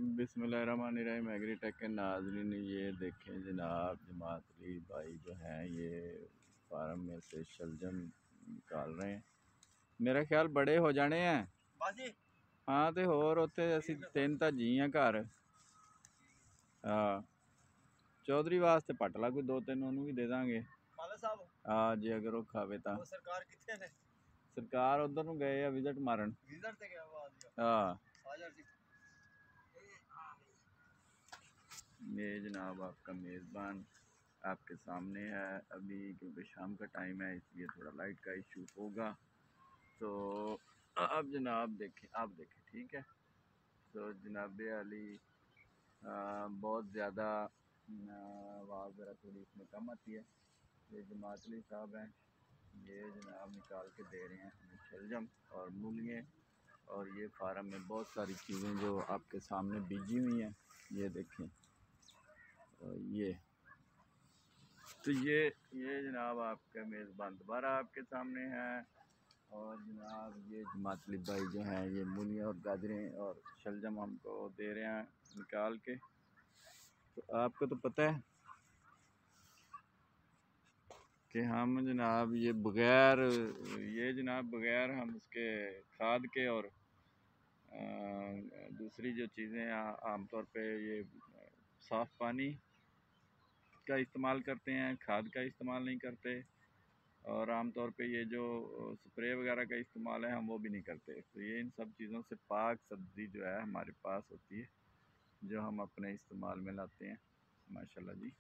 बिस्मिल्लाहिर्रहमानिर्रहीम। एग्रीटेक के नाज़रीन, ये देखें जनाब, जमातली भाई जो हैं ये फार्म में से शलजम निकाल रहे हैं। मेरा ख्याल बड़े हो जाने हैं। हाँ तो होर उत्थे असी तीन तां जी हैं घर। हाँ चौधरी वास्ते पट ला कोई दो तीन, उन्होंने भी दे देंगे। हाँ जी, अगर वो खावे तो। सरकार कितने ने? सरकार उधर नूं गए विजिट मारन। हाँ ये जनाब आपका मेज़बान आपके सामने है अभी, क्योंकि शाम का टाइम है इसलिए थोड़ा लाइट का इशू होगा। तो आप जनाब देखें, आप देखें, ठीक है। तो जनाब अली बहुत ज़्यादा आवाज़ ज़रा थोड़ी इसमें कम आती है। ये जमातली साहब हैं, ये जनाब निकाल के दे रहे हैं हमें शलजम और मूलियाँ। और ये फार्म में बहुत सारी चीज़ें जो आपके सामने बीजी हुई हैं, ये देखें। ये तो ये जनाब आपका मेज़बान दोबारा आपके सामने है। और जनाब ये जमातली भाई जो हैं ये मूलियाँ और गाजरें और शलजम हमको दे रहे हैं निकाल के। तो आपको तो पता है कि हम जनाब ये जनाब बग़ैर हम उसके खाद के और दूसरी जो चीज़ें आमतौर पे ये साफ़ पानी का इस्तेमाल करते हैं, खाद का इस्तेमाल नहीं करते। और आमतौर पे ये जो स्प्रे वगैरह का इस्तेमाल है हम वो भी नहीं करते। तो ये इन सब चीज़ों से पाक सब्ज़ी जो है हमारे पास होती है, जो हम अपने इस्तेमाल में लाते हैं। माशाल्लाह जी।